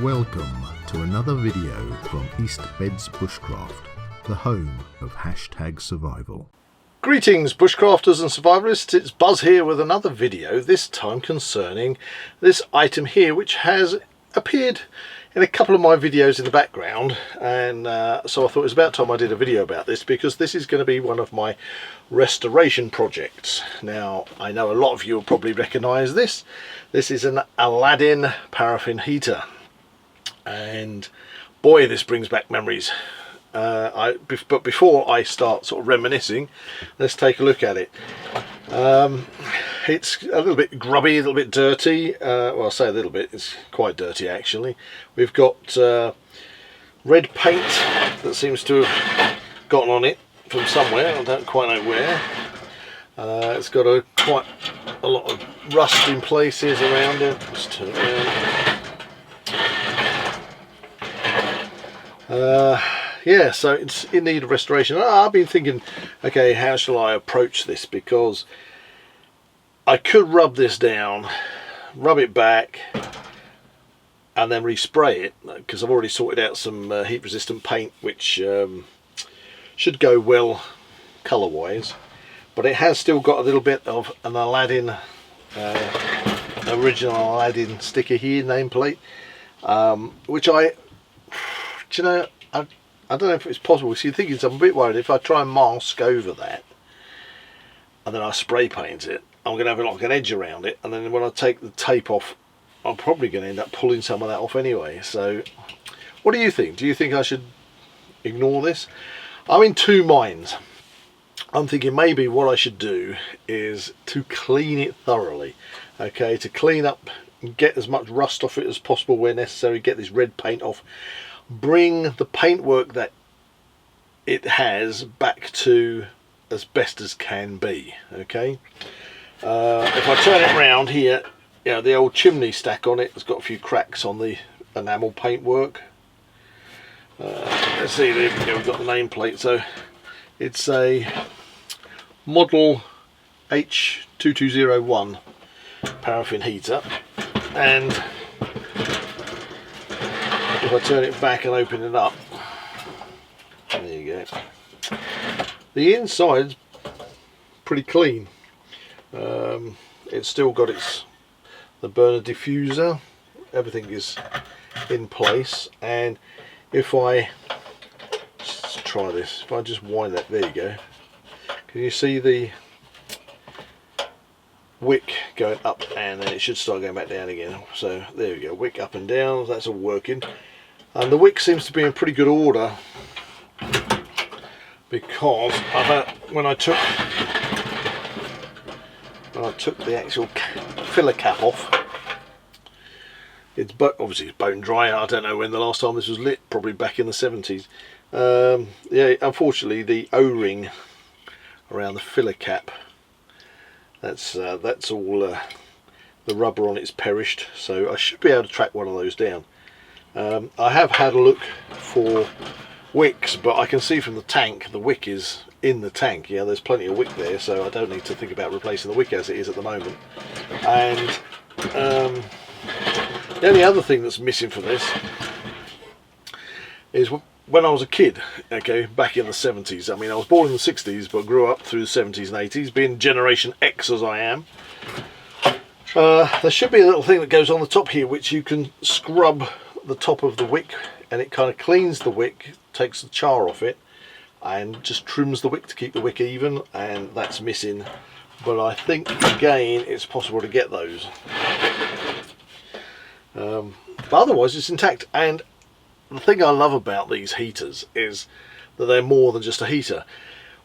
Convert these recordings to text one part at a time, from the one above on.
Welcome to another video from East Beds Bushcraft, the home of #survival. Greetings bushcrafters and survivalists, it's Buzz here with another video, this time concerning this item here, which has appeared in a couple of my videos in the background, and so I thought it was about time I did a video about this, because this is going to be one of my restoration projects. Now, I know a lot of you will probably recognise this. This is an Aladdin paraffin heater, and boy, this brings back memories. But before I start sort of reminiscing, let's take a look at it. It's a little bit grubby, a little bit dirty. Well, I say a little bit, it's quite dirty actually. We've got red paint that seems to have gotten on it from somewhere, I don't quite know where. It's got quite a lot of rust in places around it. Let's turn it around. Yeah, so it's in need of restoration. I've been thinking, okay, how shall I approach this? Because I could rub this down, rub it back, and then respray it, because I've already sorted out some heat resistant paint, which should go well colour wise. But it has still got a little bit of an Aladdin, original Aladdin sticker here, nameplate, which do you know, I don't know if it's possible. See, the thing is, I'm a bit worried if I try and mask over that and then I spray paint it, I'm going to have like an edge around it, and then when I take the tape off, I'm probably going to end up pulling some of that off anyway. So what do you think? Do you think I should ignore this? I'm in two minds. I'm thinking maybe what I should do is to clean it thoroughly, okay, to clean up and get as much rust off it as possible where necessary, get this red paint off, bring the paintwork that it has back to as best as can be. Okay, if I turn it around here, you know, the old chimney stack on it has got a few cracks on the enamel paintwork. Let's see, there we go, we've got the nameplate. So it's a model H2201 paraffin heater, and if I turn it back and open it up, there you go, the inside's pretty clean. It's still got the burner diffuser, everything is in place. And if I let's try this, if I just wind that, there you go, can you see the wick going up, and then it should start going back down again. So there we go, wick up and down, that's all working. And the wick seems to be in pretty good order, because when I took the actual filler cap off, obviously it's bone dry. I don't know when the last time this was lit, probably back in the 70s. Yeah, unfortunately the O-ring around the filler cap, that's all the rubber on it's perished, so I should be able to track one of those down. I have had a look for wicks, but I can see from the tank the wick is in the tank. Yeah, there's plenty of wick there, so I don't need to think about replacing the wick as it is at the moment. And the only other thing that's missing from this is when I was a kid, okay, back in the 70s. I mean, I was born in the 60s, but grew up through the 70s and 80s, being Generation X as I am. There should be a little thing that goes on the top here, which you can scrub the top of the wick, and it kind of cleans the wick, takes the char off it, and just trims the wick to keep the wick even, and that's missing. But I think again it's possible to get those, but otherwise it's intact. And the thing I love about these heaters is that they're more than just a heater.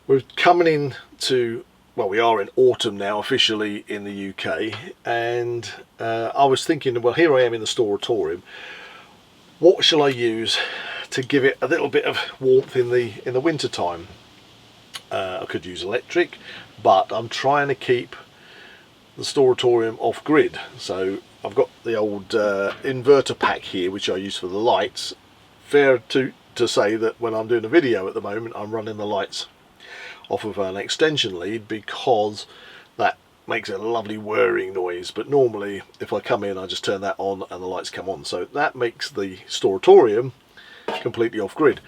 We're coming into, well, we are in autumn now officially in the UK, and I was thinking, well, here I am in the Storatorium, what shall I use to give it a little bit of warmth in the winter time? I could use electric, but I'm trying to keep the Storatorium off grid, so I've got the old inverter pack here which I use for the lights. Fair to say that when I'm doing a video at the moment, I'm running the lights off of an extension lead, because that makes a lovely whirring noise, but normally if I come in I just turn that on and the lights come on, so that makes the storatorium completely off grid.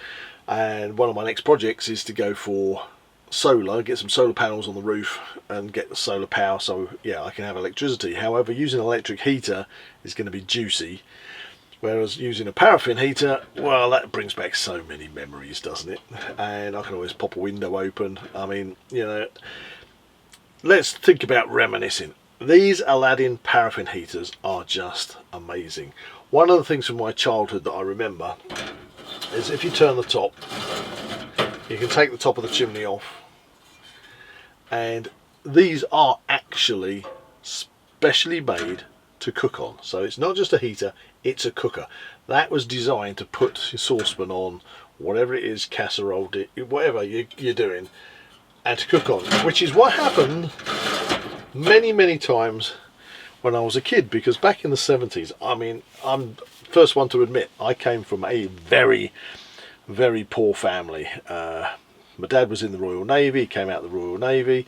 And one of my next projects is to go for solar, get some solar panels on the roof and get the solar power, so yeah, I can have electricity. However, using an electric heater is going to be juicy, whereas using a paraffin heater, well, that brings back so many memories, doesn't it? And I can always pop a window open. I mean, you know, let's think about reminiscing. These Aladdin paraffin heaters are just amazing. One of the things from my childhood that I remember is if you turn the top, you can take the top of the chimney off, and these are actually specially made to cook on. So it's not just a heater, it's a cooker. That was designed to put your saucepan on, whatever it is, casserole, whatever you're doing, and to cook on, which is what happened many times when I was a kid, because back in the 70s, I mean, I'm the first one to admit, I came from a very poor family. My dad was in the Royal Navy, he came out of the Royal Navy,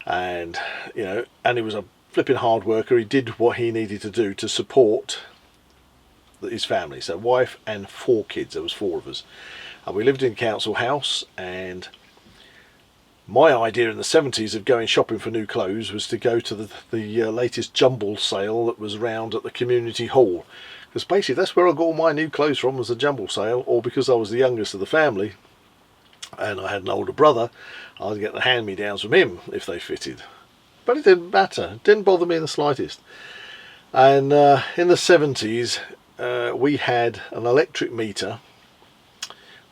and you know, and he was a flipping hard worker. He did what he needed to do to support his family. So wife and 4 kids, there was 4 of us, and we lived in council house. And my idea in the 70s of going shopping for new clothes was to go to the latest jumble sale that was round at the community hall, because basically that's where I got all my new clothes from, was a jumble sale. Or because I was the youngest of the family and I had an older brother, I'd get the hand-me-downs from him if they fitted. But it didn't matter, it didn't bother me in the slightest. And in the 70s we had an electric meter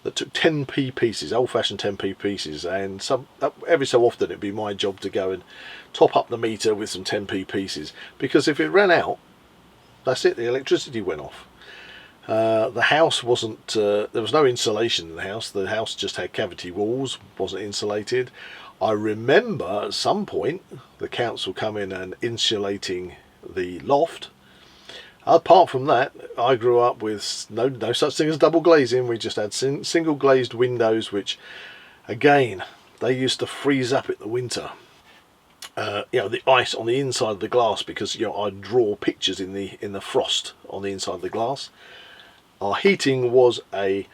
that took 10p pieces, old-fashioned 10p pieces, and every so often it'd be my job to go and top up the meter with some 10p pieces, because if it ran out, that's it, the electricity went off. The house wasn't, there was no insulation in the house just had cavity walls, wasn't insulated. I remember at some point the council coming and insulating the loft. Apart from that, I grew up with no such thing as double glazing. We just had single glazed windows, which again, they used to freeze up in the winter. You know, the ice on the inside of the glass, because you know, I'd draw pictures in the frost on the inside of the glass. Our heating was a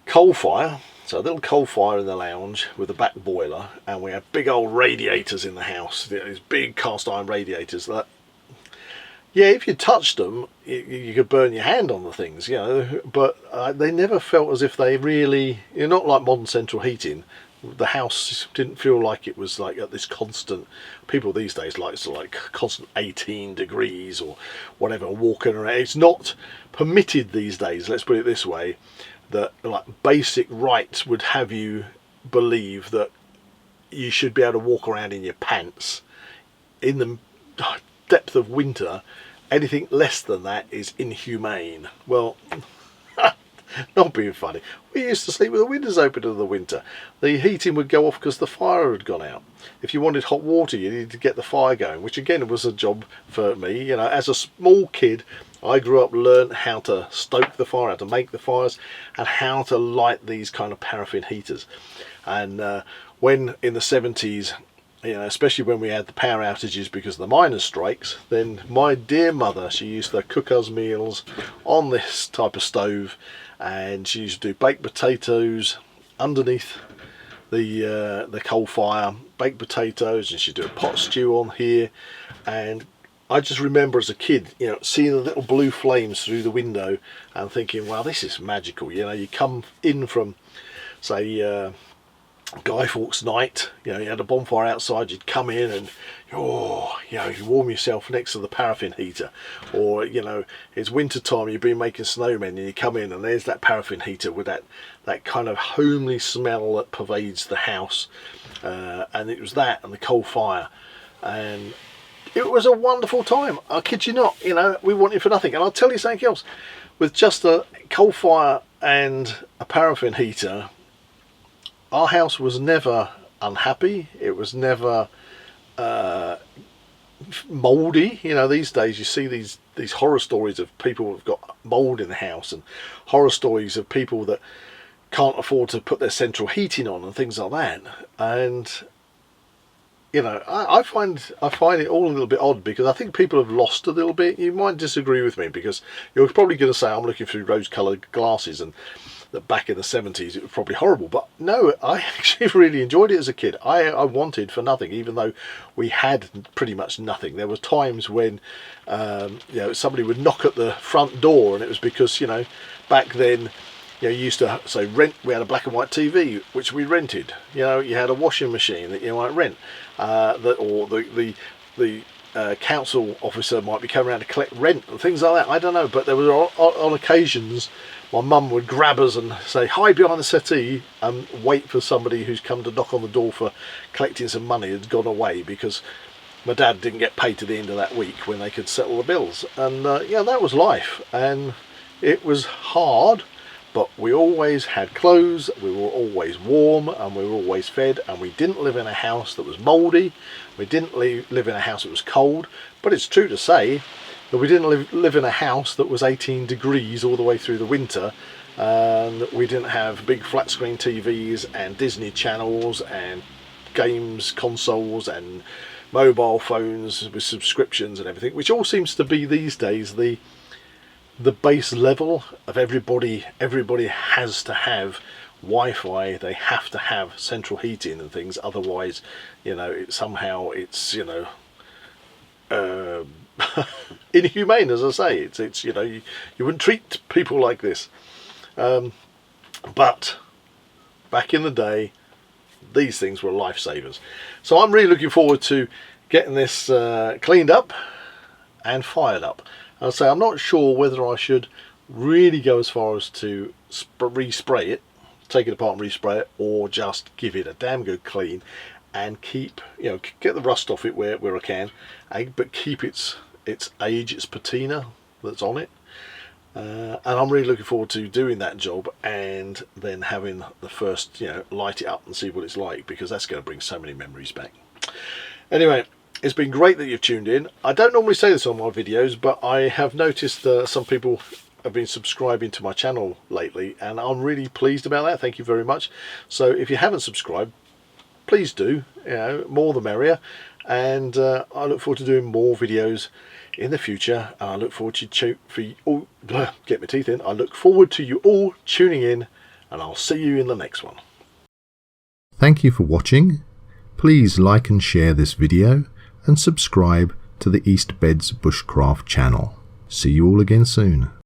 coal fire, so a little coal fire in the lounge with a back boiler, and we had big old radiators in the house, these big cast iron radiators that, yeah, if you touched them, you could burn your hand on the things, you know, but they never felt as if they really, you're not like modern central heating. The house didn't feel like it was like at this constant, people these days like to like constant 18 degrees or whatever, walking around. It's not permitted these days, let's put it this way, that like basic rights would have you believe that you should be able to walk around in your pants in the depth of winter. Anything less than that is inhumane. Well, not being funny, we used to sleep with the windows open in the winter. The heating would go off because the fire had gone out. If you wanted hot water, you needed to get the fire going, which again was a job for me. You know, as a small kid, I grew up, learned how to stoke the fire, how to make the fires, and how to light these kind of paraffin heaters. And when in the 70s, you know, especially when we had the power outages because of the miners' strikes, then my dear mother, she used to cook us meals on this type of stove, and she used to do baked potatoes underneath the coal fire, baked potatoes, and she'd do a pot stew on here. And I just remember as a kid, you know, seeing the little blue flames through the window and thinking, wow, this is magical. You know, you come in from, say, Guy Fawkes night, you know, you had a bonfire outside, you'd come in and, oh, you know, you warm yourself next to the paraffin heater. Or, you know, it's winter time, you've been making snowmen, and you come in and there's that paraffin heater with that kind of homely smell that pervades the house. And it was that and the coal fire. And it was a wonderful time, I kid you not. You know, we wanted for nothing. And I'll tell you something else, with just a coal fire and a paraffin heater, our house was never unhappy. It was never mouldy. You know, these days you see these horror stories of people who've got mould in the house, and horror stories of people that can't afford to put their central heating on and things like that. And you know, I find it all a little bit odd, because I think people have lost a little bit. You might disagree with me, because you're probably going to say I'm looking through rose-coloured glasses, and that back in the 70s it was probably horrible. But no, I actually really enjoyed it as a kid. I wanted for nothing, even though we had pretty much nothing. There were times when you know, somebody would knock at the front door, and it was because, you know, back then, you know, you used to say rent. We had a black and white TV which we rented. You know, you had a washing machine that you might rent, or the council officer might be coming around to collect rent and things like that. I don't know, but there was on occasions my mum would grab us and say, hide behind the settee and wait for somebody who's come to knock on the door for collecting some money had gone away, because my dad didn't get paid to the end of that week when they could settle the bills. And yeah, that was life, and it was hard, but we always had clothes, we were always warm, and we were always fed, and we didn't live in a house that was mouldy, we didn't live in a house that was cold. But it's true to say that we didn't live in a house that was 18 degrees all the way through the winter, and we didn't have big flat screen TVs and Disney channels and games consoles and mobile phones with subscriptions and everything, which all seems to be these days the base level of everybody. Everybody has to have Wi-Fi, they have to have central heating and things, otherwise, you know, it's you know, inhumane, as I say. It's you know, you wouldn't treat people like this. But back in the day, these things were lifesavers. So I'm really looking forward to getting this cleaned up and fired up. I'll say I'm not sure whether I should really go as far as to respray it, take it apart and respray it, or just give it a damn good clean and keep, you know, get the rust off it where I can, but keep its age, its patina that's on it. And I'm really looking forward to doing that job, and then having the first, you know, light it up and see what it's like, because that's going to bring so many memories back. Anyway, it's been great that you've tuned in. I don't normally say this on my videos, but I have noticed some people have been subscribing to my channel lately, and I'm really pleased about that. Thank you very much. So if you haven't subscribed, please do. You know, more the merrier. And I look forward to doing more videos in the future. I look forward to get my teeth in. I look forward to you all tuning in, and I'll see you in the next one. Thank you for watching. Please like and share this video, and subscribe to the East Beds Bushcraft channel. See you all again soon.